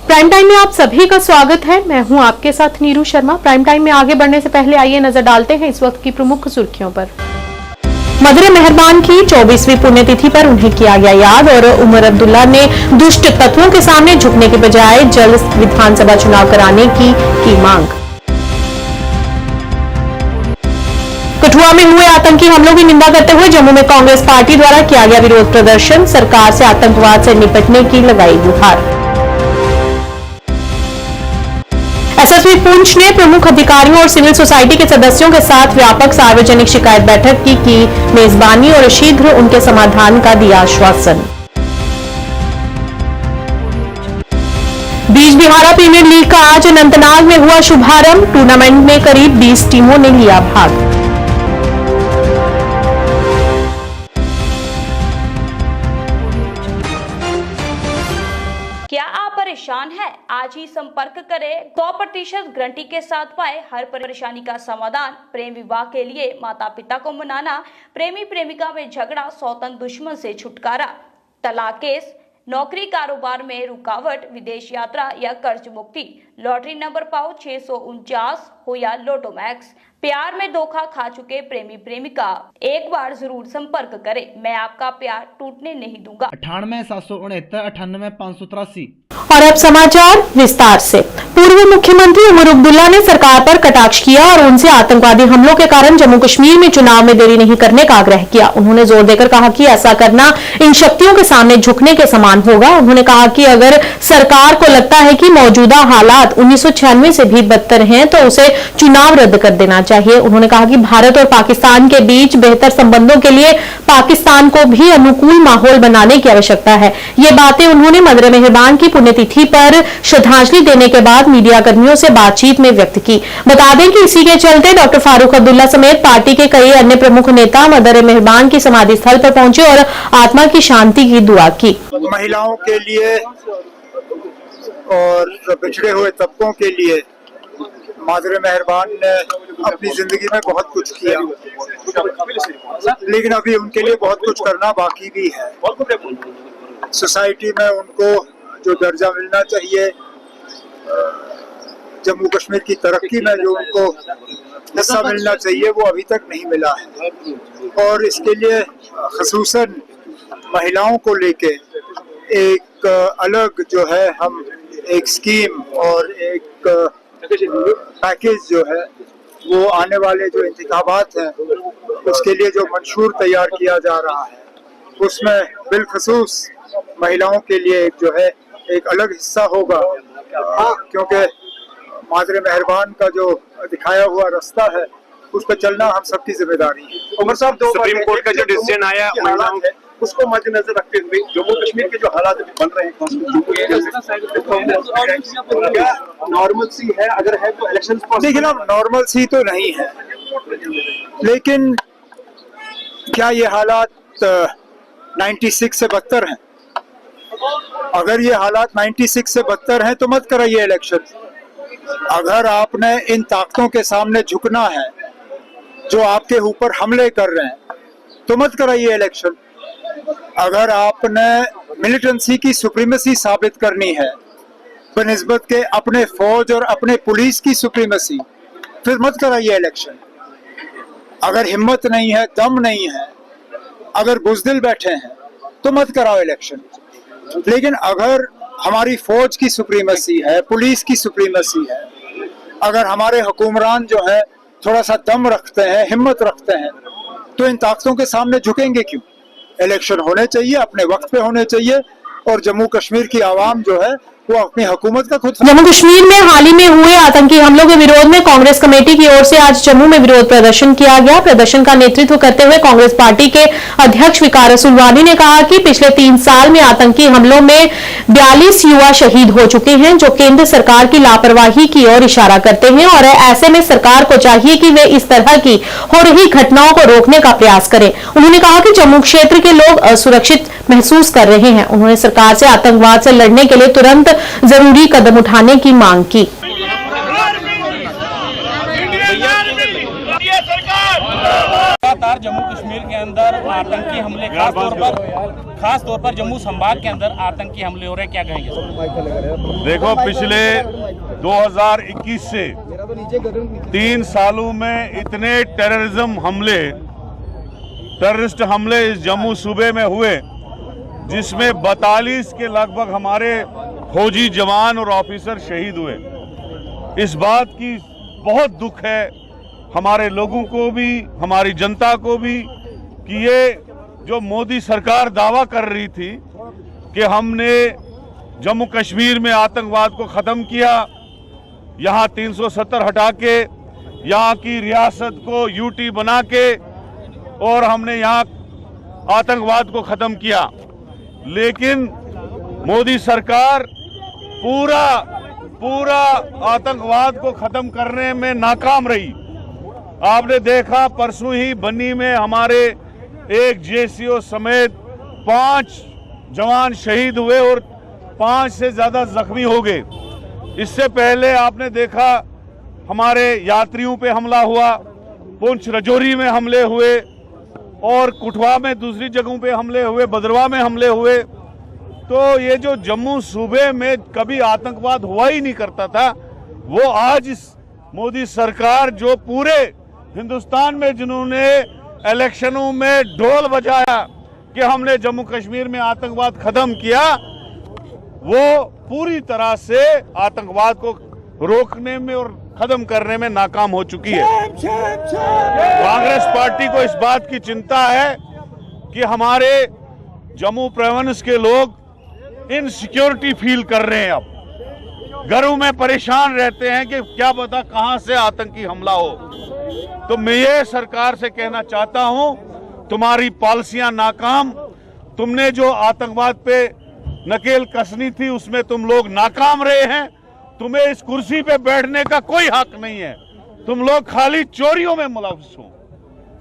Prime time में आप सभी का स्वागत है। मैं हूं आपके साथ नीरू शर्मा। प्राइम टाइम में आगे बढ़ने से पहले आइए नजर डालते हैं इस वक्त की प्रमुख सुर्खियों पर। मदर मेहरबान की 24वीं पुण्यतिथि पर उन्हें किया गया याद और उमर अब्दुल्ला ने दुष्ट तत्वों के सामने झुकने के बजाय जल्द विधानसभा चुनाव कराने की मांग। कठुआ में हुए आतंकी हमलों की निंदा करते हुए जम्मू में कांग्रेस पार्टी द्वारा किया गया विरोध प्रदर्शन। सरकार से आतंकवाद से निपटने की लगाई गुहार। एसएसपी पुंछ ने प्रमुख अधिकारियों और सिविल सोसाइटी के सदस्यों के साथ व्यापक सार्वजनिक शिकायत बैठक की मेजबानी और शीघ्र उनके समाधान का दिया आश्वासन। बीज बिहारा प्रीमियर लीग का आज अनंतनाग में हुआ शुभारंभ। टूर्नामेंट में करीब 20 टीमों ने लिया भाग। क्या आप परेशान हैं? आज ही संपर्क करें। 100% गारंटी के साथ पाए हर परेशानी का समाधान। प्रेम विवाह के लिए माता पिता को मनाना, प्रेमी प्रेमिका में झगड़ा, सौतन दुश्मन से छुटकारा, तलाक केस, नौकरी कारोबार में रुकावट, विदेश यात्रा या कर्ज मुक्ति, लॉटरी नंबर पाओ 649 हो या लोटो मैक्स, प्यार में धोखा खा चुके प्रेमी प्रेमिका, एक बार जरूर संपर्क करें। मैं आपका प्यार टूटने नहीं दूंगा। 98 769 98 583। और अब समाचार विस्तार से। पूर्व मुख्यमंत्री उमर अब्दुल्ला ने सरकार पर कटाक्ष किया और उनसे आतंकवादी हमलों के कारण जम्मू कश्मीर में चुनाव में देरी नहीं करने का आग्रह किया। उन्होंने जोर देकर कहा कि ऐसा करना इन शक्तियों के सामने झुकने के समान होगा। उन्होंने कहा कि अगर सरकार को लगता है कि मौजूदा हालात 1996 से भी बदतर हैं तो उसे चुनाव रद्द कर देना चाहिए। उन्होंने कहा कि भारत और पाकिस्तान के बीच बेहतर संबंधों के लिए पाकिस्तान को भी अनुकूल माहौल बनाने की आवश्यकता है। ये बातें उन्होंने मदर मेहरबान की पुण्यतिथि पर श्रद्धांजलि देने के बाद मीडिया कर्मियों से बातचीत में व्यक्त की। बता दें कि इसी के चलते डॉक्टर फारूक अब्दुल्ला समेत पार्टी के कई अन्य प्रमुख नेता मदर मेहरबान की समाधि स्थल पर पहुंचे और आत्मा की शांति की दुआ की। महिलाओं के लिए और पिछड़े हुए तबकों के लिए मदर मेहरबान ने अपनी जिंदगी में बहुत कुछ किया, लेकिन अभी उनके लिए बहुत कुछ करना बाकी भी है। सोसाइटी में उनको जो दर्जा मिलना चाहिए, जम्मू कश्मीर की तरक्की में जो उनको हिस्सा मिलना चाहिए, वो अभी तक नहीं मिला है। और इसके लिए ख़ुसूसन महिलाओं को लेके एक अलग जो है हम एक स्कीम और एक पैकेज जो है वो आने वाले जो इंतखाबात हैं उसके लिए जो मंशूर तैयार किया जा रहा है, उसमें बिलखसूस महिलाओं के लिए एक जो है एक अलग हिस्सा होगा। क्योंकि मदर मेहरबान का जो दिखाया हुआ रास्ता है उस पर चलना हम सबकी जिम्मेदारी है। उमर साहब, सुप्रीम कोर्ट का जो डिसीजन आया महिलाओं है उसको मद्देनजर रखते हुए जम्मू कश्मीर के जो हालात बन रहे हैं, नॉर्मल सी है? अगर है तो इलेक्शन देखिए ना, नॉर्मल सी तो नहीं है, लेकिन क्या ये हालात 96 से बदतर हैं? अगर ये हालात 96 से बदतर हैं तो मत कराइए इलेक्शन। अगर आपने इन ताकतों के सामने झुकना है जो आपके ऊपर हमले कर रहे हैं तो मत कराइए इलेक्शन। अगर आपने मिलिटेंसी की सुप्रीमेसी साबित करनी है बनिस्बत के अपने फौज और अपने पुलिस की सुप्रीमेसी, फिर मत कराइए इलेक्शन। अगर हिम्मत नहीं है, दम नहीं है, अगर बुज़दिल बैठे हैं तो मत कराओ इलेक्शन। लेकिन अगर हमारी फौज की सुप्रीमेसी है, पुलिस की सुप्रीमेसी है, अगर हमारे हुक्मरान जो है थोड़ा सा दम रखते हैं, हिम्मत रखते हैं, तो इन ताकतों के सामने झुकेंगे क्यों? इलेक्शन होने चाहिए, अपने वक्त पे होने चाहिए, और जम्मू कश्मीर की आवाम जो है वो अपनी हुकूमत का खुद। जम्मू कश्मीर में हाल ही में हुए आतंकी हमलों के विरोध में कांग्रेस कमेटी की ओर से आज जम्मू में विरोध प्रदर्शन किया गया। प्रदर्शन का नेतृत्व करते हुए कांग्रेस पार्टी के अध्यक्ष वकार रसूलवानी ने कहा कि पिछले 3 साल में आतंकी हमलों में 42 युवा शहीद हो चुके हैं, जो केंद्र सरकार की लापरवाही की ओर इशारा करते हैं और ऐसे में सरकार को चाहिए कि वे इस तरह की हो रही घटनाओं को रोकने का प्रयास करें। उन्होंने कहा कि जम्मू क्षेत्र के लोग असुरक्षित महसूस कर रहे हैं। उन्होंने सरकार से आतंकवाद से लड़ने के लिए तुरंत जरूरी कदम उठाने की मांग की। लगातार जम्मू कश्मीर के अंदर आतंकी हमले, खास तौर पर जम्मू संभाग के अंदर आतंकी हमले हो रहे हैं, क्या कहेंगे? देखो, पिछले 2021 से 3 सालों में इतने टेररिस्ट हमले इस जम्मू सूबे में हुए, जिसमें 42 के लगभग हमारे फौजी जवान और ऑफिसर शहीद हुए। इस बात की बहुत दुख है हमारे लोगों को भी, हमारी जनता को भी, कि ये जो मोदी सरकार दावा कर रही थी कि हमने जम्मू कश्मीर में आतंकवाद को ख़त्म किया, यहाँ 370 हटा के यहाँ की रियासत को यूटी बना के और हमने यहाँ आतंकवाद को ख़त्म किया, लेकिन मोदी सरकार पूरा आतंकवाद को ख़त्म करने में नाकाम रही। आपने देखा, परसों ही बन्नी में हमारे एक जेसीओ समेत 5 जवान शहीद हुए और 5 से ज़्यादा जख्मी हो गए। इससे पहले आपने देखा हमारे यात्रियों पे हमला हुआ, पुंछ राजौरी में हमले हुए और कुठवा में दूसरी जगहों पे हमले हुए, भद्रवाह में हमले हुए। तो ये जो जम्मू सूबे में कभी आतंकवाद हुआ ही नहीं करता था, वो आज इस मोदी सरकार जो पूरे हिंदुस्तान में जिन्होंने इलेक्शनों में ढोल बजाया कि हमने जम्मू कश्मीर में आतंकवाद खत्म किया, वो पूरी तरह से आतंकवाद को रोकने में और खत्म करने में नाकाम हो चुकी है। कांग्रेस पार्टी को इस बात की चिंता है कि हमारे जम्मू प्रोविंस के लोग इनसिक्योरिटी फील कर रहे हैं, अब घरों में परेशान रहते हैं कि क्या पता कहां से आतंकी हमला हो। तो मैं ये सरकार से कहना चाहता हूं, तुम्हारी पॉलिसियां नाकाम, तुमने जो आतंकवाद पे नकेल कसनी थी उसमें तुम लोग नाकाम रहे हैं। तुम्हें इस कुर्सी पे बैठने का कोई हक नहीं है। तुम लोग खाली चोरियों में मुलव्वस हो।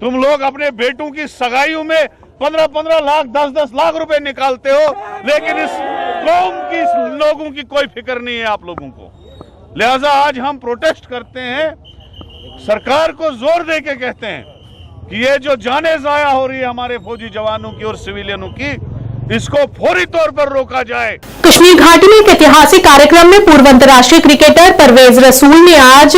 तुम लोग अपने बेटों की सगाइयों में 15-15 लाख 10-10 लाख रुपए निकालते हो, लेकिन इस कौम की लोगों की कोई फिक्र नहीं है आप लोगों को। लिहाजा आज हम प्रोटेस्ट करते हैं, सरकार को जोर दे के कहते हैं कि ये जो जाने जाया हो रही है हमारे फौजी जवानों की और सिविलियनों की, इसको फौरी तौर पर रोका जाए। कश्मीर घाटी में एक ऐतिहासिक कार्यक्रम में पूर्व अंतर्राष्ट्रीय क्रिकेटर परवेज रसूल ने आज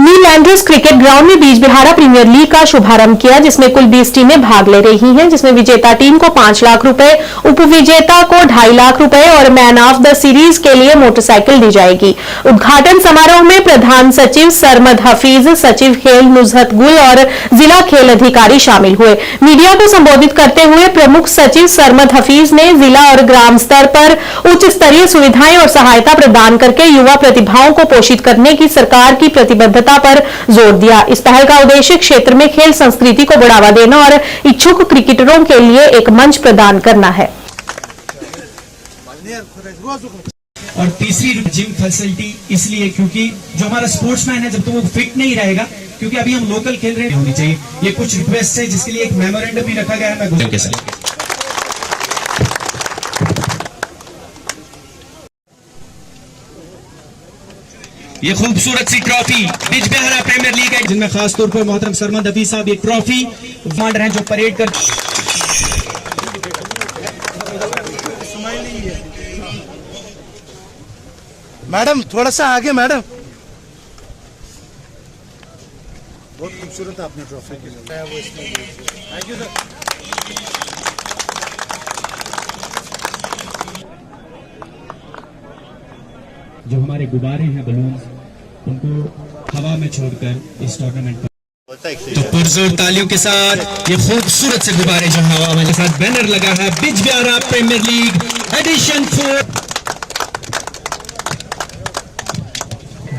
नील एंड्रूज क्रिकेट ग्राउंड में बीज बिहारा प्रीमियर लीग का शुभारंभ किया, जिसमें कुल 20 टीमें भाग ले रही हैं, जिसमें विजेता टीम को 5 लाख रुपए, उपविजेता को 2.5 लाख रुपए और मैन ऑफ द सीरीज के लिए मोटरसाइकिल दी जाएगी। उद्घाटन समारोह में प्रधान सचिव सरमद हफीज, सचिव खेल नुजहत गुल और जिला खेल अधिकारी शामिल हुए। मीडिया को संबोधित करते हुए प्रमुख सचिव सरमद हफीज ने जिला और ग्राम स्तर पर उच्च स्तरीय सुविधाएं और सहायता प्रदान करके युवा प्रतिभाओं को पोषित करने की सरकार की प्रतिबद्धता पर जोर दिया। इस पहल का उद्देश्य क्षेत्र में खेल संस्कृति को बढ़ावा देना और इच्छुक क्रिकेटरों के लिए एक मंच प्रदान करना है। और तीसरी जिम फैसिलिटी इसलिए क्योंकि जो हमारा स्पोर्ट्समैन है जब तो वो फिट नहीं रहेगा, क्योंकि अभी हम लोकल खेल रहे होनी चाहिए। ये कुछ रिक्वेस्ट है जिसके लिए एक मेमोरेंडम भी रखा गया है। मैं गुजर के साथ ये खूबसूरत सी ट्रॉफी बीज बिहारा प्रीमियर लीग है, जिनमें खास तौर पर मोहतरम सरमद हफीज साहब ये ट्रॉफी कमांडर हैं जो परेड कर। मैडम थोड़ा सा आगे मैडम, बहुत खूबसूरत आपने ट्रॉफी थैंक यू सर। जो हमारे गुब्बारे हैं बलून्स, उनको हवा में छोड़कर इस टूर्नामेंट पर तो पुरजोर तालियों के साथ ये खूबसूरत से गुब्बारे जो हवा में के साथ बैनर लगा है बीज बिहारा प्रीमियर लीग एडिशन 4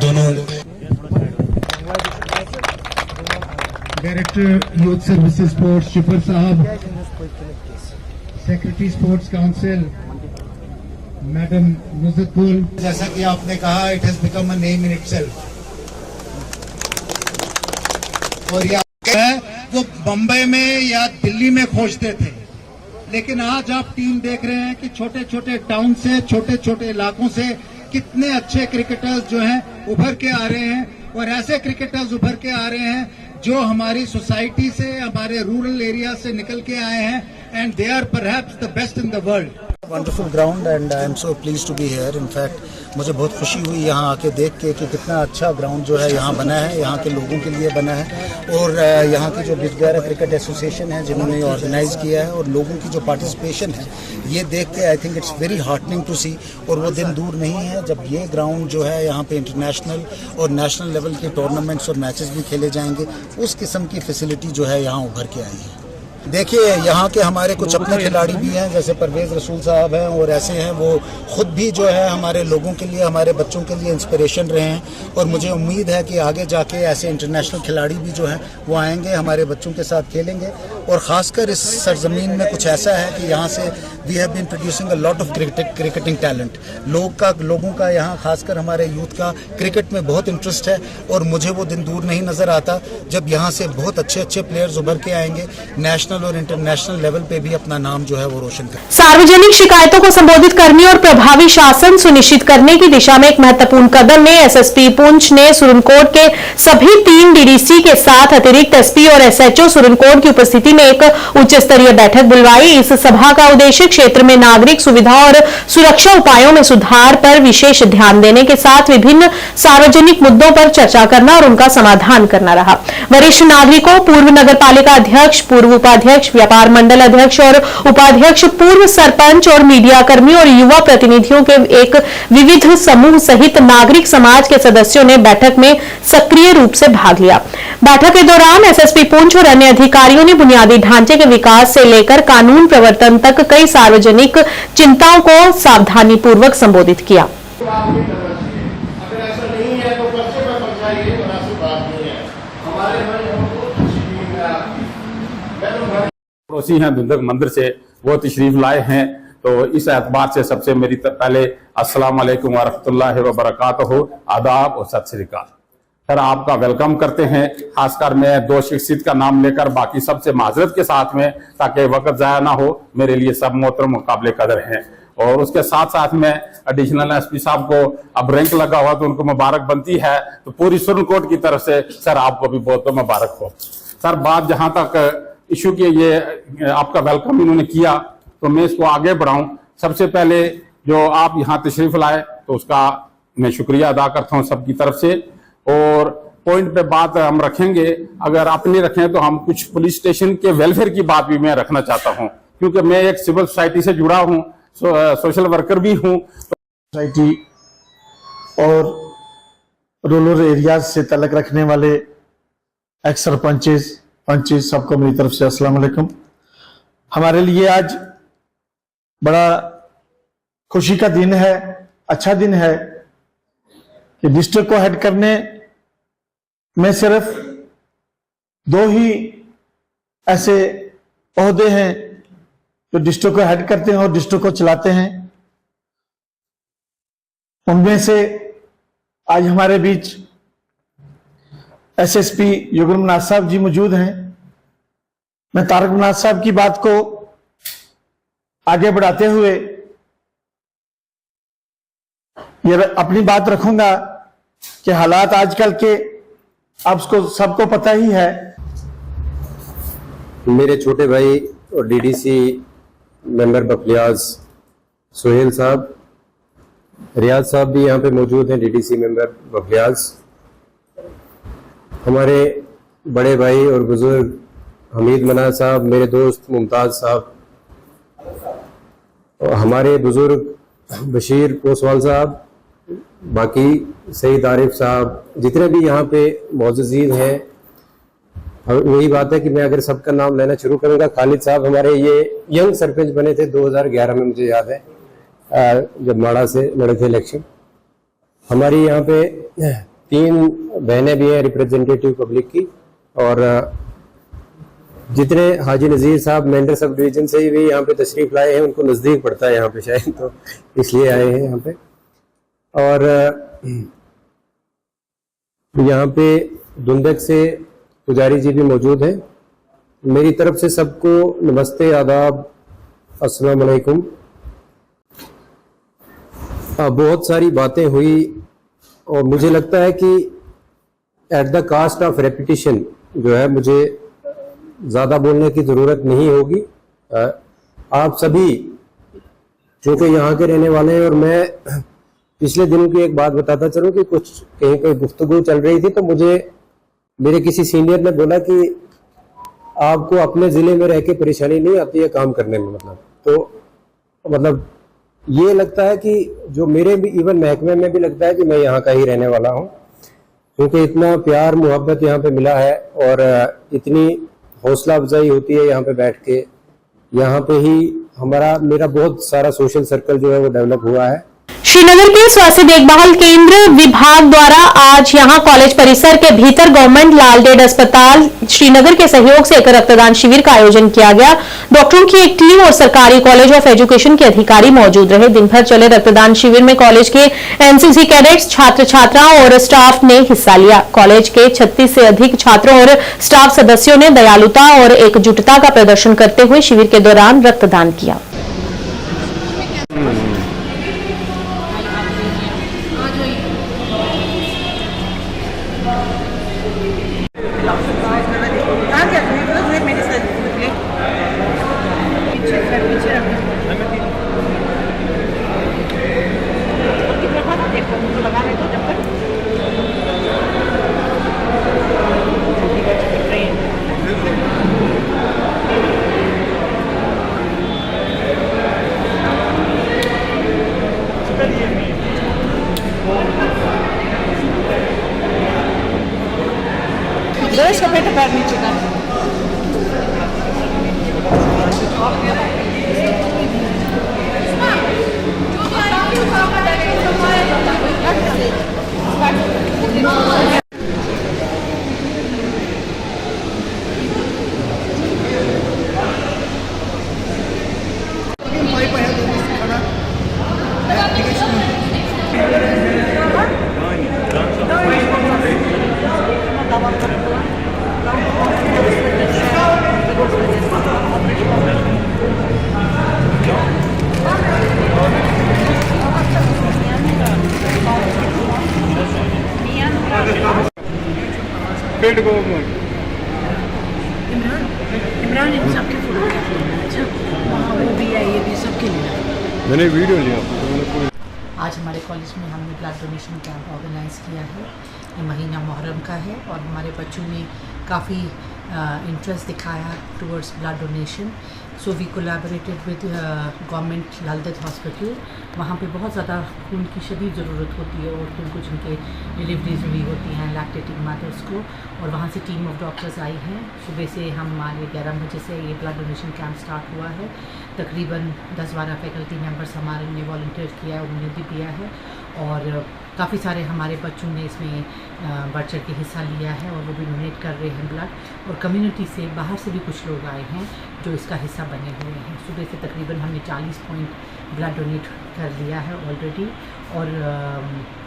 दोनों। डायरेक्टर यूथ सर्विसेज स्पोर्ट्स शिफर साहब, secretary sports council madam Nuzhat गुल, जैसा कि आपने कहा it has become a name in itself, और ये वो बम्बई में या दिल्ली में खोजते थे, लेकिन आज आप टीम देख रहे हैं कि छोटे छोटे टाउन से, छोटे छोटे इलाकों से कितने अच्छे क्रिकेटर्स जो हैं उभर के आ रहे हैं, और ऐसे क्रिकेटर्स उभर के आ रहे हैं जो हमारी सोसाइटी से, हमारे रूरल एरिया से निकल के आए हैं, and they are perhaps the best in the world. Wonderful ground and I am so please to be here. In fact मुझे बहुत खुशी हुई यहाँ आके देख के कि कितना अच्छा ग्राउंड जो है यहाँ बना है, यहाँ के लोगों के लिए बना है, और यहाँ की जो बिजबेहरा क्रिकेट एसोसिएशन है जिन्होंने ऑर्गेनाइज किया है, और लोगों की जो पार्टिसिपेशन है, ये देख के I think it's very heartening to see. और वो दिन दूर नहीं है जब ये ग्राउंड जो है यहाँ पे इंटरनेशनल और नेशनल लेवल के टूर्नामेंट्स और मैचेस भी खेले जाएंगे। उस किस्म की फैसिलिटी जो है यहाँ उभर के आई है। देखिए, यहाँ के हमारे कुछ अपने खिलाड़ी भी हैं, जैसे परवेज रसूल साहब हैं, और ऐसे हैं वो खुद भी जो है हमारे लोगों के लिए, हमारे बच्चों के लिए इंस्पिरेशन रहे हैं। और मुझे उम्मीद है कि आगे जाके ऐसे इंटरनेशनल खिलाड़ी भी जो हैं वो आएंगे, हमारे बच्चों के साथ खेलेंगे। और ख़ासकर इस सरजमीन में कुछ ऐसा है कि यहाँ से we have been producing a lot of cricketing talent. लोगों का यहाँ खासकर हमारे यूथ का क्रिकेट में बहुत इंटरेस्ट है, और मुझे वो दिन दूर नहीं नज़र आता जब यहाँ से बहुत अच्छे प्लेयर्स उभर के आएंगे, नेशनल और इंटरनेशनल लेवल पे भी अपना नाम जो है वो रोशन करें। सार्वजनिक शिकायतों को संबोधित करने और प्रभावी शासन सुनिश्चित करने की दिशा में एक महत्वपूर्ण कदम में एसएसपी पुंछ ने सुरनकोट के सभी 3 डीडीसी के साथ अतिरिक्त एसपी और एसएचओ सुरनकोट की उपस्थिति में एक उच्च स्तरीय बैठक बुलवाई। इस सभा का उद्देश्य क्षेत्र में नागरिक सुविधा और सुरक्षा उपायों में सुधार पर विशेष ध्यान देने के साथ विभिन्न सार्वजनिक मुद्दों पर चर्चा करना और उनका समाधान करना रहा। वरिष्ठ नागरिकों, पूर्व नगरपालिका अध्यक्ष, पूर्व उपाध्यक्ष, व्यापार मंडल अध्यक्ष और उपाध्यक्ष, पूर्व सरपंच और मीडिया कर्मी और युवा प्रतिनिधियों के एक विविध समूह सहित नागरिक समाज के सदस्यों ने बैठक में सक्रिय रूप से भाग लिया। बैठक के दौरान एसएसपी पुंछ और अन्य अधिकारियों ने बुनियादी ढांचे के विकास से लेकर कानून प्रवर्तन तक कई सार्वजनिक चिंताओं को सावधानीपूर्वक संबोधित किया। पड़ोसी हैं दुंदक मंदिर से, वो तशरीफ लाए हैं, तो इस एतबार से सबसे मेरी पहले अस्सलाम वालेकुम व रहमतुल्लाहि व बरकातहू, आदाब और सत श्री अकाल। सर, आपका वेलकम करते हैं। खासकर मैं 2 शख्सियत का नाम लेकर बाकी सबसे माजरत के साथ में, ताकि वक्त ज़ाया ना हो, मेरे लिए सब मोहतरम मुकाबले कदर हैं। और उसके साथ साथ में एडिशनल एसपी साहब को अब रैंक लगा हुआ तो उनको मुबारक बनती है, तो पूरी सुरनकोट की तरफ से सर आपको भी बहुत बहुत मुबारक हो। सर, बात जहां तक इशू की, ये आपका वेलकम इन्होंने किया, तो मैं इसको आगे बढ़ाऊं। सबसे पहले जो आप यहाँ तशरीफ लाए, तो उसका मैं शुक्रिया अदा करता हूँ सबकी तरफ से। और पॉइंट पे बात हम रखेंगे, अगर आप नहीं रखें तो हम कुछ पुलिस स्टेशन के वेलफेयर की बात भी मैं रखना चाहता हूँ, क्योंकि मैं एक सिविल सोसाइटी से जुड़ा हूँ, सोशल वर्कर भी हूँ। सोसाइटी और रूरल एरियाज से तलक रखने वाले एक्स सरपंचेस, पंचेस, सबको मेरी तरफ से अस्सलाम वालेकुम। हमारे लिए आज बड़ा खुशी का दिन है, अच्छा दिन है कि डिस्ट्रिक्ट को हेड करने में सिर्फ 2 ही ऐसे ओहदे हैं जो डिस्ट्रिक्ट को हेड करते हैं और डिस्ट्रिक्ट को चलाते हैं। उनमें से आज हमारे बीच एसएसपी युगल मनाज साहब जी मौजूद हैं। मैं तारक मनाज साहब की बात को आगे बढ़ाते हुए ये अपनी बात रखूंगा कि हालात आजकल के आपको सबको पता ही है। मेरे छोटे भाई और डीडीसी मेंबर बकलियाज सोहेल साहब, रियाज साहब भी यहाँ पे मौजूद हैं, डीडीसी मेंबर बकलियाज। हमारे बड़े भाई और बुजुर्ग हमीद मनाज साहब, मेरे दोस्त मुमताज साहब, और हमारे बुजुर्ग बशीर कोसवाल साहब, बाकी सईद आरिफ साहब, जितने भी यहाँ पे मौजूद हैं। वही बात है कि मैं अगर सबका नाम लेना शुरू करूँगा, खालिद साहब हमारे ये यंग सरपंच बने थे 2011 में, मुझे याद है, जब माड़ा से लड़े थे इलेक्शन। हमारी यहाँ पे 3 बहनें भी हैं रिप्रेजेंटेटिव पब्लिक की, और जितने हाजी नज़ीर साहब मेंढर सब डिवीजन से भी यहाँ पे तशरीफ लाए हैं, उनको नज़दीक पड़ता है यहाँ पे शायद, तो इसलिए आए हैं यहाँ पे। और यहाँ पे दुंदक से पुजारी जी भी मौजूद हैं। मेरी तरफ से सबको नमस्ते, आदाब, अस्सलाम वालेकुम। बहुत सारी बातें हुई और मुझे लगता है कि at the cost of repetition जो है मुझे ज़्यादा बोलने की ज़रूरत नहीं होगी। आप सभी जो कि यहाँ के रहने वाले हैं, और मैं पिछले दिनों की एक बात बताता चलूँ कि कुछ कहीं कोई गुफ्तगू चल रही थी तो मुझे मेरे किसी सीनियर ने बोला कि आपको अपने ज़िले में रह के परेशानी नहीं आती है काम करने में, मतलब ये लगता है कि जो मेरे भी इवन महकमे में भी लगता है कि मैं यहाँ का ही रहने वाला हूँ, क्योंकि इतना प्यार मोहब्बत यहाँ पे मिला है और इतनी हौसला अफजाई होती है यहाँ पे बैठ के। यहाँ पे ही मेरा बहुत सारा सोशल सर्कल जो है वो डेवलप हुआ है। श्रीनगर के स्वास्थ्य देखभाल केंद्र विभाग द्वारा आज यहां कॉलेज परिसर के भीतर गवर्नमेंट लालडेड अस्पताल श्रीनगर के सहयोग से एक रक्तदान शिविर का आयोजन किया गया। डॉक्टरों की एक टीम और सरकारी कॉलेज ऑफ एजुकेशन के अधिकारी मौजूद रहे। दिन भर चले रक्तदान शिविर में कॉलेज के एनसीसी कैडेट्स, छात्र छात्राओं और स्टाफ ने हिस्सा लिया। कॉलेज के 36 से अधिक छात्रों और स्टाफ सदस्यों ने दयालुता और एकजुटता का प्रदर्शन करते हुए शिविर के दौरान रक्तदान किया। मैंने वीडियो लिया। आज हमारे कॉलेज में हमने ब्लड डोनेशन कैंप ऑर्गेनाइज़ किया है। ये महीना मुहर्रम का है और हमारे बच्चों ने काफ़ी इंटरेस्ट दिखाया towards blood donation. So we collaborated with government Lal Ded hospital. वहाँ पे बहुत ज़्यादा खून की शदीद ज़रूरत होती है औरतों को जिनके डिलीवरीज हुई होती हैं, लैक्टेटिंग मदर्स को, और वहाँ से टीम ऑफ डॉक्टर्स आई हैं। सुबह से हमारे 11 बजे से ये ब्लड डोनेशन कैंप स्टार्ट हुआ है। तकरीबन 10-12 फैकल्टी मेंबर्स हमारे ने वॉलंटियर किया है, उन्होंने भी दिया है, और काफ़ी सारे हमारे बच्चों ने इसमें बढ़ चढ़ के हिस्सा लिया है और वो भी डोनेट कर रहे हैं ब्लड। और कम्युनिटी से बाहर से भी कुछ लोग आए हैं जो इसका हिस्सा बने हुए हैं। सुबह से तकरीबन हमने 40 पॉइंट ब्लड डोनेट कर लिया है ऑलरेडी, और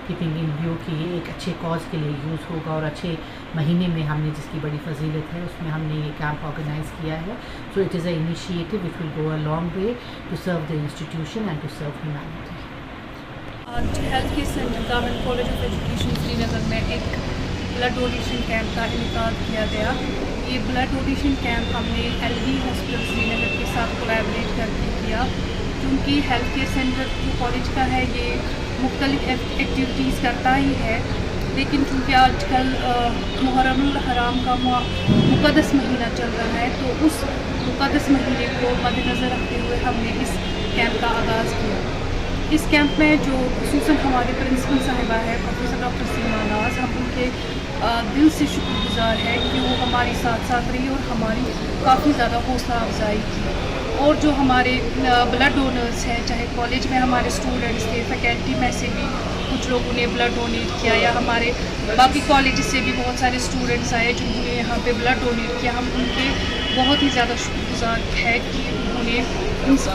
कीपिंग इन व्यू कि ये एक अच्छे कॉज के लिए यूज़ होगा और अच्छे महीने में हमने जिसकी बड़ी फजीलत है उसमें हमने ये कैंप ऑर्गेनाइज़ किया है। So it is a initiative which will go a long way to serve the institution and to serve humanity. आज health care centre government college of education Srinagar में एक ब्लड डोनेशन कैंप का इनेकाद किया गया। ये blood donation camp हमने LV hospital Srinagar के साथ कोलैबोरेट करके किया, क्योंकि हेल्थ केयर सेंटर जो कॉलेज का है ये मुख्तलिफ एक्टिविटीज़ करता ही है, लेकिन चूँकि आजकल मुहर्रमुल हराम का मुक़द्दस महीना चल रहा है, तो उस मुक़द्दस महीने को मद्देनज़र रखते हुए हमने इस कैंप का आगाज़ किया। इस कैंप में जो खुसूसन हमारे प्रिंसिपल साहिबा है प्रोफेसर डॉक्टर सीमा नाज, हम उनके दिल से शुक्रगुजार है कि वो हमारे साथ साथ रही और हमारी काफ़ी ज़्यादा हौसला अफजाई की। और जो हमारे ब्लड डोनर्स हैं, चाहे कॉलेज में हमारे स्टूडेंट्स थे, फैकल्टी में से भी कुछ लोगों ने ब्लड डोनेट किया, या हमारे बाकी कॉलेज से भी बहुत सारे स्टूडेंट्स आए जिन्होंने यहाँ पे ब्लड डोनेट किया। हम उनके बहुत ही ज़्यादा शुक्रगुजार है कि उन्होंने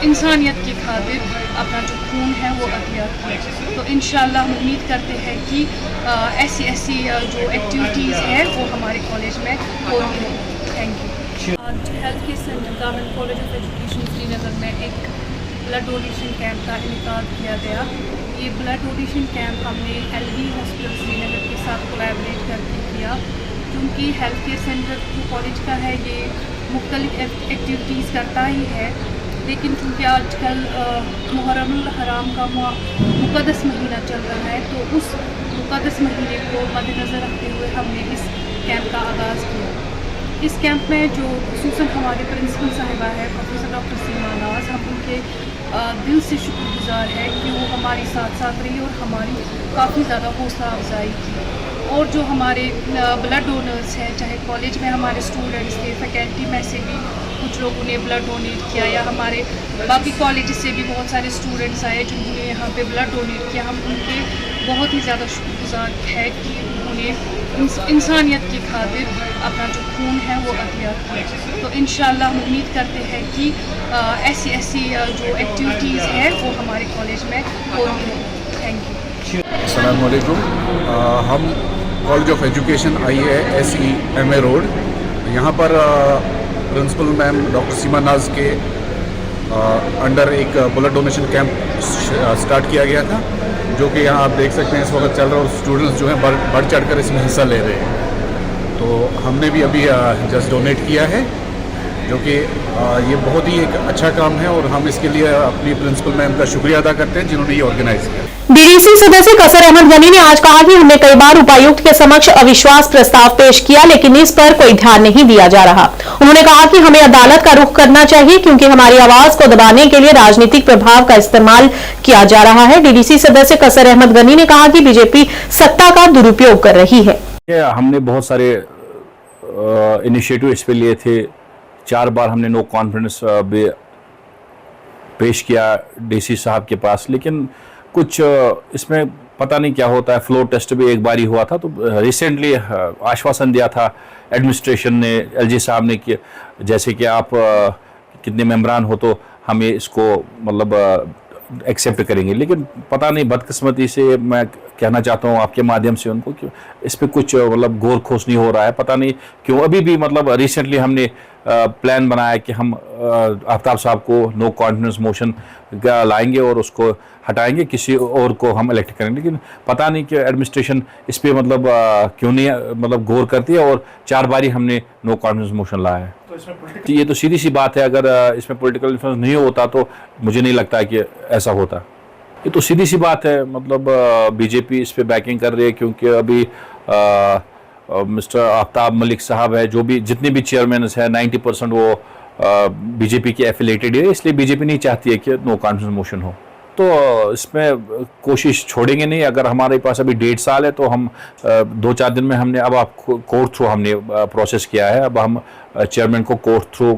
इंसानियत की खातिर अपना जो खून है वो अतिया किया। तो इंशाल्लाह हम उम्मीद करते हैं कि ऐसी जो एक्टिविटीज़ हैं वो हमारे कॉलेज में होती रहें। Thank you. आज health care centre government college of education Srinagar में एक ब्लड डोनेशन कैंप का इनेकाद किया गया। ये ब्लड डोनेशन कैंप हमने एलवी हॉस्पिटल श्रीनगर के साथ कोलैबोरेट करके किया, क्योंकि हेल्थ केयर सेंटर जो कॉलेज का है ये मुख्तलिफ एक्टिविटीज़ करता ही है, लेकिन चूँकि आजकल मुहर्रमुल हराम का मुक़द्दस महीना चल रहा है, तो उस मुक़द्दस महीने को मद्देनज़र रखते हुए हमने इस कैंप का आगाज़ किया। इस कैंप में जो खुसूसन हमारे प्रिंसिपल साहिबा है प्रोफेसर डॉक्टर सीमा नाज, हम उनके दिल से शुक्रगुजार है कि वो हमारे साथ साथ रही और हमारी काफ़ी ज़्यादा हौसला अफजाई की। और जो हमारे ब्लड डोनर्स हैं, चाहे कॉलेज में हमारे स्टूडेंट्स थे, फैकल्टी में से भी कुछ लोगों ने ब्लड डोनेट किया, या हमारे बाकी कॉलेज से भी बहुत सारे स्टूडेंट्स आए जिन्होंने यहाँ पे ब्लड डोनेट किया। हम उनके बहुत ही ज़्यादा शुक्रगुजार है कि उन्होंने इंसानियत की खातिर अपना जो खून है वो अतिया किया। तो इंशाल्लाह हम उम्मीद करते हैं कि ऐसी जो एक्टिविटीज़ हैं वो हमारे कॉलेज में होगी। Thank you. अस्सलाम वालेकुम। हम college of education IASE road, यहाँ पर प्रिंसिपल मैम डॉक्टर सीमा नाज के अंडर एक ब्लड डोनेशन कैंप स्टार्ट किया गया था, जो कि यहाँ आप देख सकते हैं इस वक्त चल रहा है, और स्टूडेंट्स जो हैं बढ़ चढ़कर इसमें हिस्सा ले रहे हैं। तो हमने भी अभी जस्ट डोनेट किया है, जो कि ये बहुत ही एक अच्छा काम है, और हम इसके लिए अपनी प्रिंसिपल मैम का शुक्रिया अदा करते हैं जिन्होंने ये ऑर्गेनाइज किया। डीडीसी सदस्य कसर अहमद गनी ने आज कहा कि हमने कई बार उपायुक्त के समक्ष अविश्वास प्रस्ताव पेश किया, लेकिन इस पर कोई ध्यान नहीं दिया जा रहा। उन्होंने कहा कि हमें अदालत का रुख करना चाहिए, क्योंकि हमारी आवाज को दबाने के लिए राजनीतिक प्रभाव का इस्तेमाल किया जा रहा है। डीडीसी सदस्य कसर अहमद गनी ने कहा कि बीजेपी सत्ता का दुरुपयोग कर रही है। हमने बहुत सारे इनिशिएटिव इस पे लिए थे, 4 बार हमने नो कॉन्फिडेंस पेश किया डीसी साहब के पास, लेकिन कुछ इसमें पता नहीं क्या होता है। फ्लोर टेस्ट भी एक बार ही हुआ था, तो रिसेंटली आश्वासन दिया था एडमिनिस्ट्रेशन ने, LG साहब ने, कि जैसे कि आप कितने मेंबरान हो तो हम ये इसको मतलब एक्सेप्ट करेंगे, लेकिन पता नहीं बदकिस्मती से मैं कहना चाहता हूँ आपके माध्यम से उनको कि इस पर कुछ मतलब गौर खोज नहीं हो रहा है। पता नहीं क्यों। अभी भी मतलब रिसेंटली हमने प्लान बनाया कि हम आफ्ताब साहब को नो कॉन्फिडेंस मोशन लाएंगे और उसको हटाएंगे, किसी और को हम इलेक्ट करेंगे, लेकिन पता नहीं कि एडमिनिस्ट्रेशन इस पर मतलब क्यों नहीं मतलब गौर करती है, और 4 बारी हमने नो कॉन्फिडेंस मोशन लाया है। तो ये तो सीधी सी बात है, अगर इसमें पॉलिटिकल इन्फ्लुएंस नहीं होता तो मुझे नहीं लगता कि ऐसा होता। ये तो सीधी सी बात है, मतलब बीजेपी इस पे बैकिंग कर रही है, क्योंकि अभी मिस्टर आफ्ताब मलिक साहब है, जो भी जितने भी चेयरमैन हैं 90% वो बीजेपी के एफिलेटेड है, इसलिए बीजेपी नहीं चाहती है कि नो कॉन्फिडेंस मोशन हो। तो इसमें कोशिश छोड़ेंगे नहीं। अगर हमारे पास अभी 1.5 साल है, तो हम 2-4 दिन में हमने अब आप कोर्ट थ्रू हमने प्रोसेस किया है, अब हम चेयरमैन को कोर्ट थ्रू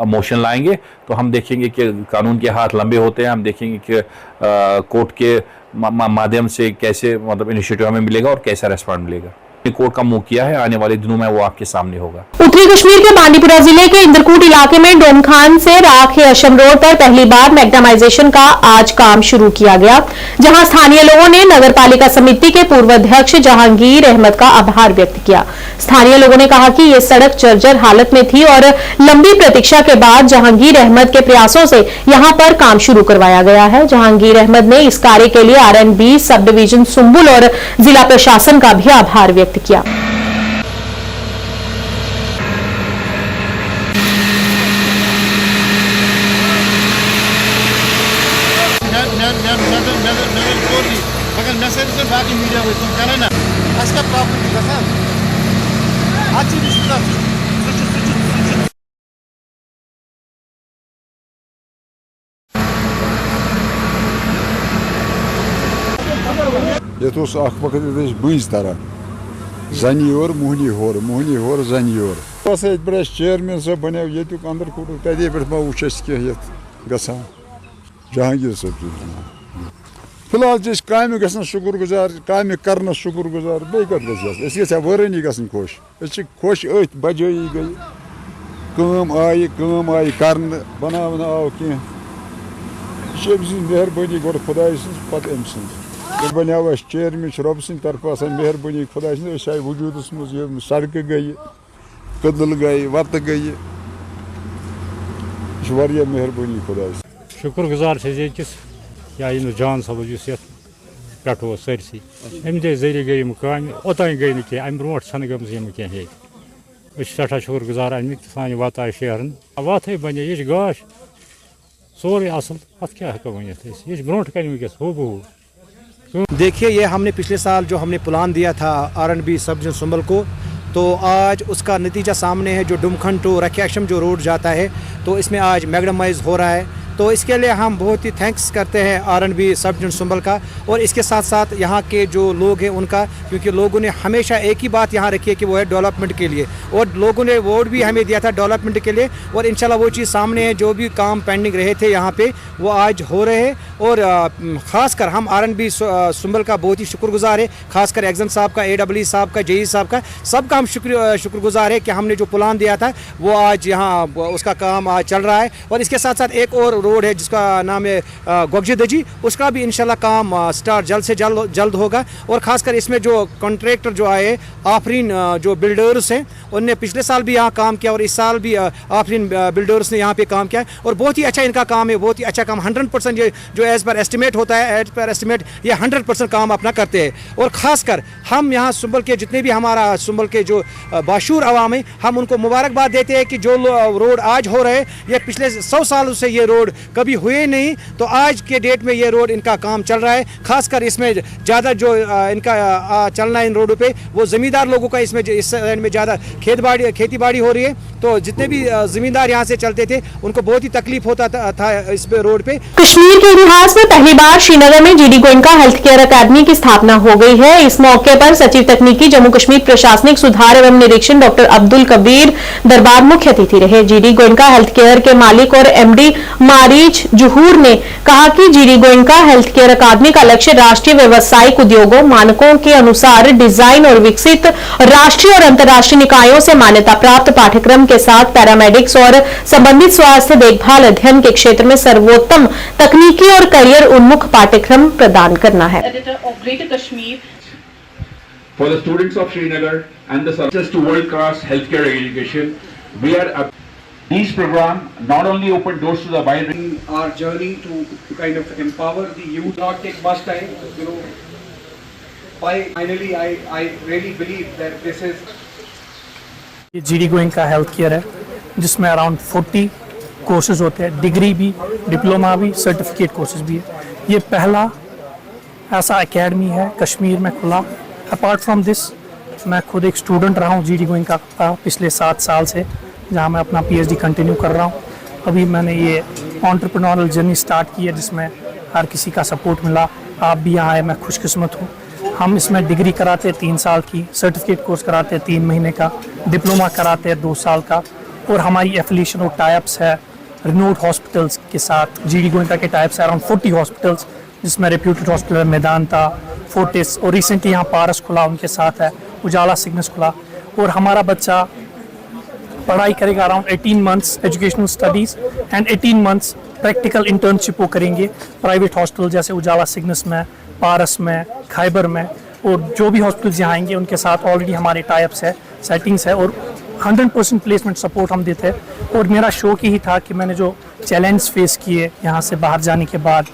मोशन लाएंगे, तो हम देखेंगे कि कानून के हाथ लंबे होते हैं, हम देखेंगे कि कोर्ट के माध्यम से कैसे मतलब इनिशिएटिव हमें मिलेगा और कैसा रेस्पॉन्ड मिलेगा। कोर्ट का मुंह किया है, आने वाले दिनों में वो आपके सामने होगा। उत्तरी कश्मीर के बांडीपुरा जिले के इंदरकूट इलाके में डोमखान से राख अशम रोड पर पहली बार मैग्नेटाइजेशन का आज काम शुरू किया गया, जहां स्थानीय लोगों ने नगर पालिका समिति के पूर्व अध्यक्ष जहांगीर अहमद का आभार व्यक्त किया। स्थानीय लोगों ने कहा कि ये सड़क जर्जर हालत में थी और लंबी प्रतीक्षा के बाद जहांगीर अहमद के प्रयासों से यहां पर काम शुरू करवाया गया है। जहांगीर अहमद ने इस कार्य के लिए RNB सब डिवीजन सुंबुल और जिला प्रशासन का भी आभार व्यक्त किया। ये वक्त बंज तरह जनी और मोहनी होर जनी और बड़ा चेयरमैन सब बने ये अंदर तदे पे मा वो गसान जहांगीर सब फिलहाल काम ग शुक्र गुजार काम कर शुक्र गुजार बे कत ग वरनी ग खुश अथ बजाई गई कम आई कर बना आव कह मेहरबानी गो खुदा पे अम सद बनो चेयरमैन रब सद तरफ मेहरबानी खुदा आए वजूदस मज सड़क गई कदल गई वत गई मेहरबानी खुदा शुक्र गुजार जान सब पे सरसी अमे दे जरिए गई काम ओतान गई नी अमे ब्रो गम कहें सठा शुक्रगुजार अमिक सान वता शहरन वत बने यह गाश सोरे असल अत क्या हेको वनित यह ब्रो कन वस हो बहु। देखिए, ये हमने पिछले साल जो हमने प्लान दिया था R&B सब डिवीजन सुंबल को, तो आज उसका नतीजा सामने है। जो डुमखन टू रखियाशम जो रोड जाता है, तो इसमें आज मैग्डमाइज हो रहा है। तो इसके लिए हम बहुत ही थैंक्स करते हैं R&B सब डिवीजन सुंबल का, और इसके साथ साथ यहाँ के जो लोग हैं उनका, क्योंकि लोगों ने हमेशा एक ही बात यहाँ रखी है कि वो है डेवलपमेंट के लिए, और लोगों ने वोट भी हमें दिया था डेवलपमेंट के लिए, और इंशाल्लाह वो चीज़ सामने है। जो भी काम पेंडिंग रहे थे यहाँ पे वो आज हो रहे हैं, और ख़ासकर हम R&B सुंबल का बहुत ही शुक्रगुजार है, खासकर एग्जाम साहब का, AEE साहब का, JE साहब का, सबका हम शुक्रगुजार है कि हमने जो प्लान दिया था वो आज यहाँ उसका काम आज चल रहा है। और इसके साथ साथ एक और रोड है जिसका नाम है गोगजी दजी, उसका भी इंशाल्लाह काम स्टार्ट जल्द से जल्द होगा। और ख़ासकर इसमें जो कॉन्ट्रैक्टर जो आए आफरीन जो बिल्डर्स हैं, उनने पिछले साल भी यहाँ काम किया और इस साल भी आफरीन बिल्डर्स ने यहाँ पे काम किया, और बहुत ही अच्छा इनका काम है, बहुत ही अच्छा काम। 100% ये जो एज़ पर एस्टिमेट होता है, एज पर एस्टिमेट ये 100% काम अपना करते हैं। और ख़ासकर हम यहाँ सुंबल के जितने भी हमारा सुंबल के जो बाशूर अवाम है, हम उनको मुबारकबाद देते हैं कि जो रोड आज हो रहे हैं, ये पिछले 100 सालों से ये रोड कभी हुए नहीं, तो आज के डेट में ये रोड इनका काम चल रहा है। खासकर इसमें ज़्यादा जो इनका चलना है इन रोडों पे, वो ज़मींदार लोगों का इसमें इस लाइन में ज़्यादा खेती बाड़ी हो रही है, तो जितने भी ज़मींदार यहाँ से चलते थे उनको बहुत ही तकलीफ होता था इस रोड पे। कश्मीर के इतिहास में पहली बार श्रीनगर में GD गोयनका हेल्थ केयर अकादमी की स्थापना हो गई है। इस मौके पर सचिव तकनीकी जम्मू कश्मीर प्रशासनिक सुधार एवं निरीक्षण डॉक्टर अब्दुल कबीर दरबार मुख्य अतिथि रहे। GD गोयनका हेल्थ केयर के मालिक और MD मारीज जुहूर ने कहा कि GD गोयनका हेल्थ केयर अकादमी का लक्ष्य राष्ट्रीय व्यावसायिक उद्योगों मानकों के अनुसार डिजाइन और विकसित राष्ट्रीय और अंतर्राष्ट्रीय निकायों से मान्यता प्राप्त पाठ्यक्रम के साथ पैरामेडिक्स और संबंधित स्वास्थ्य देखभाल अध्ययन के क्षेत्र में सर्वोत्तम तकनीकी और करियर उन्मुख पाठ्यक्रम प्रदान करना है। For the students of Srinagar and the access to world-class healthcare education, we are these programs not only open doors to the wide our journey to kind of empower the youth, not take much time, you know. Finally, I really believe that this is GD Goenka health care है, जिसमें around 40 courses होते हैं, degree भी, diploma भी, certificate courses भी है। ये पहला ऐसा एकेडमी है कश्मीर में खुला। अपार्ट फ्रॉम दिस, मैं खुद एक स्टूडेंट रहा हूँ GD गोयनका का पिछले 7 साल से, जहाँ मैं अपना PhD कंटिन्यू कर रहा हूँ। अभी मैंने ये एंटरप्रेन्योरल जर्नी स्टार्ट की है, जिसमें हर किसी का सपोर्ट मिला। आप भी यहाँ आए, मैं खुशकिस्मत हूँ। हम इसमें डिग्री कराते हैं 3 साल की, सर्टिफिकेट कोर्स कराते हैं 3 महीने का, डिप्लोमा कराते हैं 2 साल का, और हमारी एफिलिएशन और टाइप्स है रिनोड हॉस्पिटल्स के साथ। GD गोयनका के टाइप्स है अराउंड 40 हॉस्पिटल्स, जिसमें रेप्यूटेड हॉस्पिटल मेदांता, फोर्टिस, और रिसेंटली यहाँ पारस खुला, उनके साथ है उजाला सिग्नेस खुला। और हमारा बच्चा पढ़ाई करेगा around 18 months educational studies and 18 months practical internship वो करेंगे प्राइवेट हॉस्पिटल जैसे उजाला सिग्नेस में, पारस में, खैबर में, और जो भी हॉस्पिटल्स यहाँ आएंगे उनके साथ ऑलरेडी हमारे टाइप्स है, सेटिंग्स है, और 100% प्लेसमेंट सपोर्ट हम देते हैं। और मेरा शौक यही था कि मैंने जो चैलेंज फेस किए यहाँ से बाहर जाने के बाद,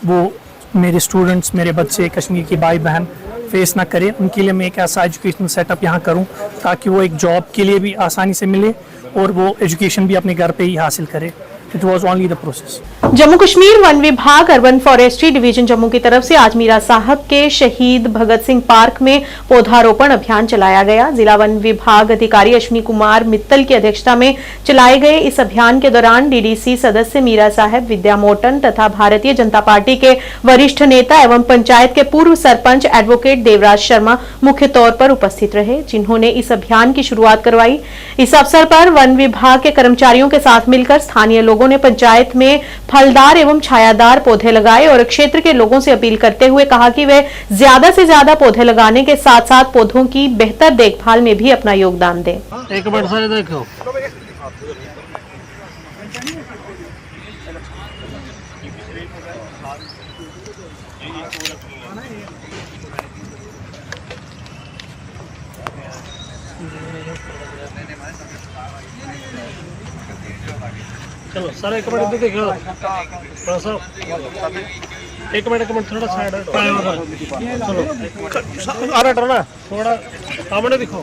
वो मेरे स्टूडेंट्स, मेरे बच्चे, कश्मीर के भाई बहन फेस ना करें, उनके लिए मैं एक ऐसा एजुकेशनल सेटअप यहाँ करूँ ताकि वो एक जॉब के लिए भी आसानी से मिले और वो एजुकेशन भी अपने घर पे ही हासिल करे। It was only the process. Jammu Kashmir one विभाग अर्बन फॉरेस्ट्री डिवीजन जम्मू की तरफ से आज मीरा साहब के शहीद भगत सिंह पार्क में पौधारोपण अभियान चलाया गया। जिला वन विभाग अधिकारी अश्विनी कुमार मित्तल की अध्यक्षता में चलाए गए इस अभियान के दौरान DDC सदस्य मीरा साहब, विद्या मोटन तथा भारतीय जनता पार्टी के वरिष्ठ नेता एवं पंचायत के पूर्व सरपंच एडवोकेट देवराज शर्मा मुख्य तौर पर उपस्थित रहे, जिन्होंने इस अभियान की शुरुआत करवाई। इस अवसर पर वन विभाग के कर्मचारियों के साथ मिलकर स्थानीय लोगों ने पंचायत में फलदार एवं छायादार पौधे लगाए और क्षेत्र के लोगों से अपील करते हुए कहा कि वे ज्यादा से ज्यादा पौधे लगाने के साथ साथ पौधों की बेहतर देखभाल में भी अपना योगदान दें। एक बार सारे देखो। चलो सारे कपड़े देखो थोड़ा सा। एक मिनट थोड़ा साइड चलो आ रहा ना थोड़ा सामने दिखो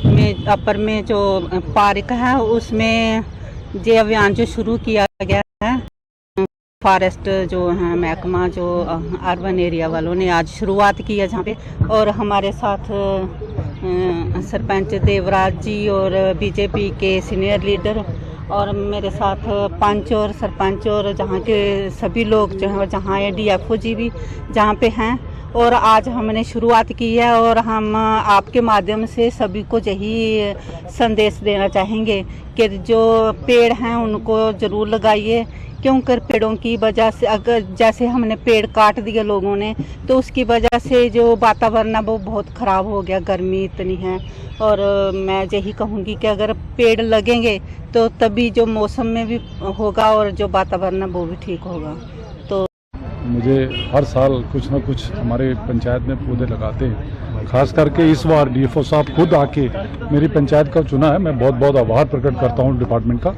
में अपर में जो पार्क है उसमें ये अभियान जो शुरू किया गया है, फॉरेस्ट जो है महकमा जो अर्बन एरिया वालों ने आज शुरुआत की है जहाँ पे, और हमारे साथ सरपंच देवराज जी और बीजेपी के सीनियर लीडर और मेरे साथ पंच और सरपंच और जहाँ के सभी लोग जो हैं, जहाँ DFO जी भी जहाँ पे हैं। और आज हमने शुरुआत की है और हम आपके माध्यम से सभी को यही संदेश देना चाहेंगे कि जो पेड़ हैं उनको ज़रूर लगाइए, क्योंकि पेड़ों की वजह से अगर जैसे हमने पेड़ काट दिए लोगों ने तो उसकी वजह से जो वातावरण है वो बहुत ख़राब हो गया, गर्मी इतनी है। और मैं यही कहूँगी कि अगर पेड़ लगेंगे तो तभी जो मौसम में भी होगा और जो वातावरण है वो भी ठीक होगा। तो मुझे हर साल कुछ ना कुछ हमारे पंचायत में पौधे लगाते हैं, खास करके इस बार DFO साहब खुद आके मेरी पंचायत का चुना है। मैं बहुत बहुत आभार प्रकट करता हूँ डिपार्टमेंट का।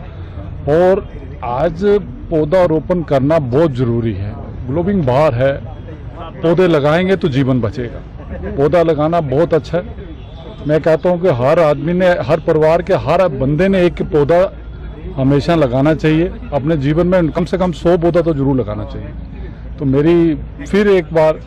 और आज पौधा रोपण करना बहुत ज़रूरी है। ग्लोबल बाहर है, पौधे लगाएंगे तो जीवन बचेगा। पौधा लगाना बहुत अच्छा है। मैं कहता हूँ कि हर आदमी ने, हर परिवार के हर बंदे ने एक पौधा हमेशा लगाना चाहिए अपने जीवन में। कम से कम 100 पौधा तो जरूर लगाना चाहिए। तो मेरी फिर एक बार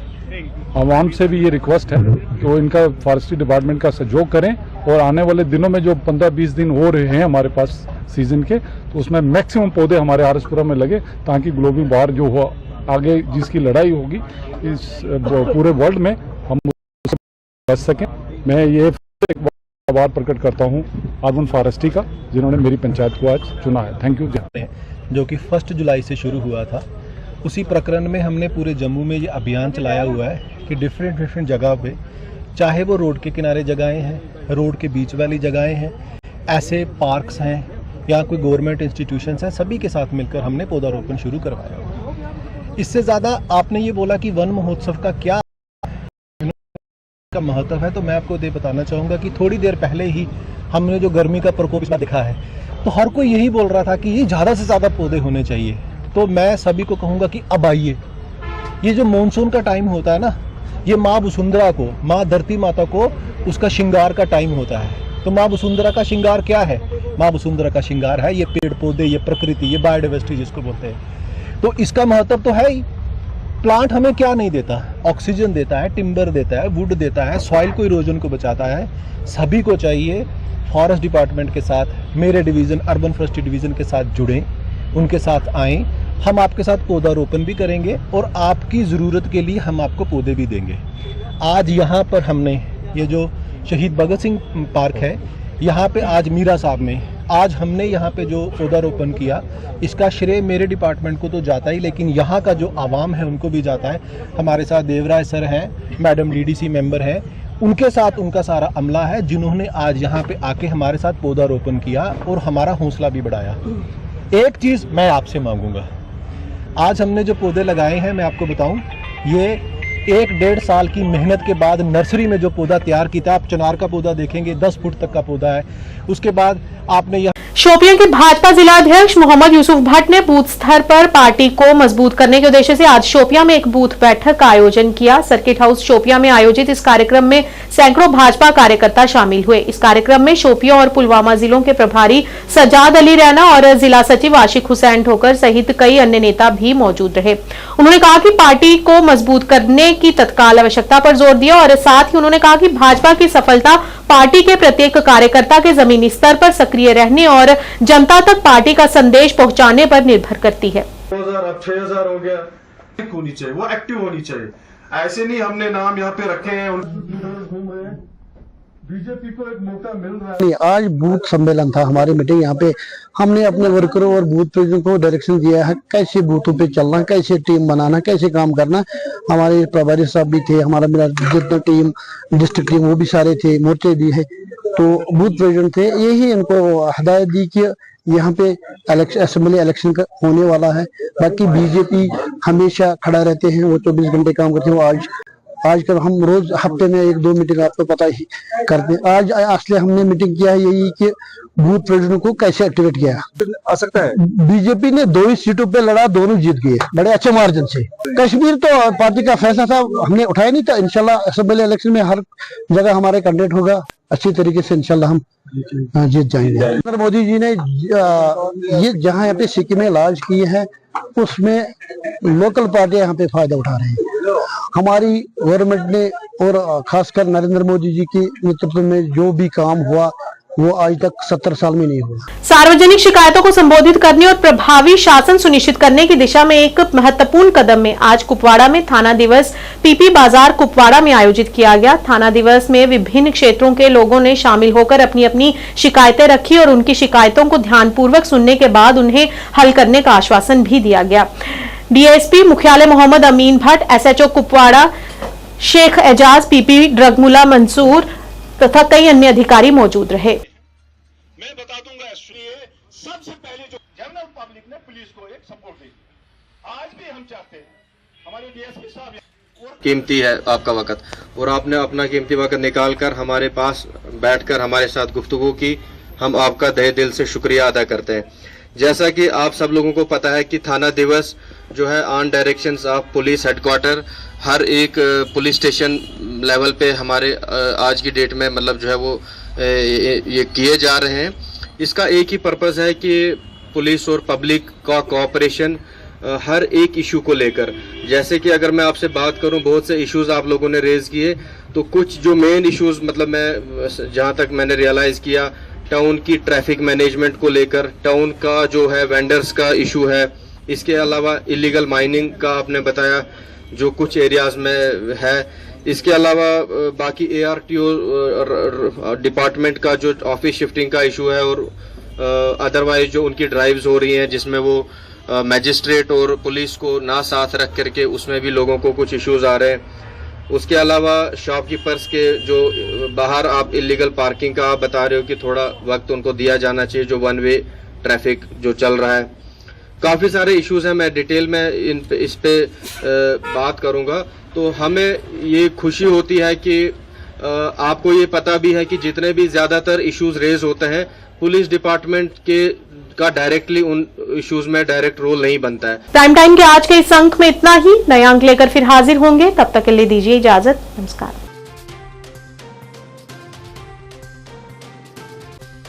आवाम से भी ये रिक्वेस्ट है कि वो इनका फॉरेस्ट्री डिपार्टमेंट का सहयोग करें और आने वाले दिनों में जो 15-20 दिन हो रहे हैं हमारे पास सीजन के, तो उसमें मैक्सिमम पौधे हमारे आरएसपुरा में लगे, ताकि ग्लोबल वार जो हो आगे जिसकी लड़ाई होगी इस पूरे वर्ल्ड में हम उससे बच सकें। मैं ये एक आभार प्रकट करता हूँ अर्बन फॉरेस्ट्री का, जिन्होंने मेरी पंचायत को आज चुना है। Thank you. जो कि 1 जुलाई से शुरू हुआ था, उसी प्रकरण में हमने पूरे जम्मू में ये अभियान चलाया हुआ है कि डिफरेंट जगह पे, चाहे वो रोड के किनारे जगहें हैं, रोड के बीच वाली जगहें हैं, ऐसे पार्क्स हैं या कोई गवर्नमेंट इंस्टीट्यूशंस हैं, सभी के साथ मिलकर हमने पौधारोपण शुरू करवाया हुआ। इससे ज़्यादा आपने ये बोला कि वन महोत्सव का क्या का महत्व है, तो मैं आपको ये बताना चाहूँगा कि थोड़ी देर पहले ही हमने जो गर्मी का प्रकोप इसमें दिखा है, तो हर कोई यही बोल रहा था कि ये ज़्यादा से ज़्यादा पौधे होने चाहिए। तो मैं सभी को कहूँगा कि अब आइए। ये जो मानसून का टाइम होता है ना, ये माँ वसुंधरा को, माँ धरती माता को उसका श्रृंगार का टाइम होता है। तो माँ वसुंधरा का श्रृंगार क्या है? माँ वसुंधरा का श्रृंगार है ये पेड़ पौधे, ये प्रकृति, ये बायोडाइवर्सिटी जिसको बोलते हैं। तो इसका महत्व तो है ही। प्लांट हमें क्या नहीं देता? ऑक्सीजन देता है, टिम्बर देता है, वुड देता है, सॉइल को इरोजन को बचाता है। सभी को चाहिए फॉरेस्ट डिपार्टमेंट के साथ, मेरे डिवीज़न अर्बन फॉरेस्ट्री डिवीज़न के साथ जुड़ें, उनके साथ आएँ। हम आपके साथ पौधारोपण भी करेंगे और आपकी ज़रूरत के लिए हम आपको पौधे भी देंगे। आज यहाँ पर हमने ये जो शहीद भगत सिंह पार्क है, यहाँ पे आज मीरा साहब में आज हमने यहाँ पे जो पौधारोपण किया, इसका श्रेय मेरे डिपार्टमेंट को तो जाता ही, लेकिन यहाँ का जो आवाम है उनको भी जाता है। हमारे साथ देवराज सर हैं, मैडम DDC मेंबर हैं, उनके साथ उनका सारा अमला है, जिन्होंने आज यहाँ पे आके हमारे साथ पौधारोपण किया और हमारा हौसला भी बढ़ाया। एक चीज़ मैं आपसे मांगूंगा, आज हमने जो पौधे लगाए हैं, मैं आपको बताऊं, ये 1-1.5 साल की मेहनत के बाद नर्सरी में जो पौधा तैयार किया, आप चिनार का पौधा देखेंगे 10 फुट तक का पौधा है। उसके बाद आपने यह शोपियां के भाजपा जिला अध्यक्ष मोहम्मद यूसुफ भट्ट ने बूथ स्तर पर पार्टी को मजबूत करने के उद्देश्य से आज शोपियां में एक बूथ बैठक का आयोजन किया। सर्किट हाउस शोपियां में आयोजित इस कार्यक्रम में सैकड़ों भाजपा कार्यकर्ता शामिल हुए। इस कार्यक्रम में शोपियां और पुलवामा जिलों के प्रभारी सज्जाद अली रैना और जिला सचिव आशिक हुसैन ठोकर सहित कई अन्य नेता भी मौजूद रहे। उन्होंने कहा कि पार्टी को मजबूत करने की तत्काल आवश्यकता पर जोर दिया और साथ ही उन्होंने कहा कि भाजपा की सफलता पार्टी के प्रत्येक कार्यकर्ता के जमीनी स्तर पर सक्रिय रहने और जनता तक पार्टी का संदेश पहुंचाने पर निर्भर करती है। 2000 अब 6000 हो गया, होनी चाहिए, वो एक्टिव होनी चाहिए। ऐसे नहीं हमने नाम यहाँ पे रखे हैं, बीजेपी को एक मौका मिल रहा है। आज बूथ सम्मेलन था हमारी मीटिंग, यहाँ पे हमने अपने वर्करों और बूथ प्रेसिडेंट को डायरेक्शन दिया है कैसे बूथों पे चलना, कैसे टीम बनाना, कैसे काम करना। हमारे प्रभारी साहब भी थे, हमारा मेरा जितना टीम डिस्ट्रिक्ट टीम वो भी सारे थे, मोर्चे भी है। तो बूथ प्रेसिडेंट थे, यही इनको हदायत दी कि यहाँ पे असेंबली इलेक्शन का होने वाला है। बाकी बीजेपी हमेशा खड़ा रहते हैं, वो 24 घंटे काम करते हैं। वो आजकल हम रोज हफ्ते में 1-2 मीटिंग आपको पता ही करते हैं। आज असली हमने मीटिंग किया है यही कि बूथ प्रेसिडेंट को कैसे एक्टिवेट किया आ सकता है। बीजेपी ने 2 ही सीटों पे लड़ा, दोनों जीत गए बड़े अच्छे मार्जिन से। कश्मीर तो पार्टी का फैसला था, हमने उठाया नहीं था। इंशाल्लाह असेंबली इलेक्शन में हर जगह हमारे कैंडिडेट होगा, अच्छी तरीके से इंशाल्लाह हम जीत जाएंगे। नरेंद्र मोदी जी ने ये जहाँ यहाँ पे सिक्किम में इलाज किए हैं, उसमें लोकल पार्टियां यहाँ पे फायदा उठा रहे हैं। हमारी गवर्नमेंट ने और खासकर नरेंद्र मोदी जी के नेतृत्व में जो भी काम हुआ वो आज तक 70 साल में नहीं हुआ। सार्वजनिक शिकायतों को संबोधित करने और प्रभावी शासन सुनिश्चित करने की दिशा में एक महत्वपूर्ण कदम में आज कुपवाड़ा में थाना दिवस पीपी बाजार कुपवाड़ा में आयोजित किया गया। थाना दिवस में विभिन्न क्षेत्रों के लोगों ने शामिल होकर अपनी अपनी शिकायतें रखी और उनकी शिकायतों को ध्यानपूर्वक सुनने के बाद उन्हें हल करने का आश्वासन भी दिया गया। डीएसपी मुख्यालय मोहम्मद अमीन भट्ट, एसएचओ कुपवाड़ा शेख एजाज, पीपी ड्रगमुला मंसूर तथा कई अन्य अधिकारी मौजूद रहे। मैं बता दूंगा, सबसे पहले जो जनरल पब्लिक ने पुलिस को एक सपोर्ट दी, आज भी हम चाहते हैं हमारे डीएसपी साहब। कीमती है आपका वक्त और आपने अपना कीमती वक्त निकाल कर हमारे पास बैठकर हमारे साथ गुफ्तगू की, हम आपका तहे दिल से शुक्रिया अदा करते हैं। जैसा कि आप सब लोगों को पता है कि थाना दिवस जो है on directions of police headquarter हर एक पुलिस स्टेशन लेवल पे हमारे आज की डेट में मतलब जो है वो ये किए जा रहे हैं। इसका एक ही पर्पस है कि पुलिस और पब्लिक का कोऑपरेशन हर एक इशू को लेकर। जैसे कि अगर मैं आपसे बात करूं, बहुत से इश्यूज आप लोगों ने रेज किए, तो कुछ जो मेन इश्यूज मतलब मैं जहां तक मैंने रियलाइज किया, टाउन की ट्रैफिक मैनेजमेंट को लेकर, टाउन का जो है वेंडर्स का इशू है, इसके अलावा इलीगल माइनिंग का आपने बताया जो कुछ एरियाज में है, इसके अलावा बाकी ARTO डिपार्टमेंट का जो ऑफिस शिफ्टिंग का इशू है और अदरवाइज जो उनकी ड्राइव्स हो रही हैं जिसमें वो मैजिस्ट्रेट और पुलिस को ना साथ रख करके उसमें भी लोगों को कुछ इश्यूज आ रहे हैं। उसके अलावा शॉपकीपर्स के जो बाहर आप इलीगल पार्किंग का आप बता रहे हो कि थोड़ा वक्त उनको दिया जाना चाहिए, जो 1 वे ट्रैफिक जो चल रहा है। काफ़ी सारे इश्यूज हैं, मैं डिटेल में इस पे बात करूंगा। तो हमें ये खुशी होती है कि आपको ये पता भी है कि जितने भी ज़्यादातर इश्यूज रेज होते हैं पुलिस डिपार्टमेंट का डायरेक्टली उन इश्यूज में डायरेक्ट रोल नहीं बनता है। प्राइम टाइम के आज के इस अंक में इतना ही। नया अंक लेकर फिर हाजिर होंगे, तब तक के लिए दीजिए इजाजत। नमस्कार।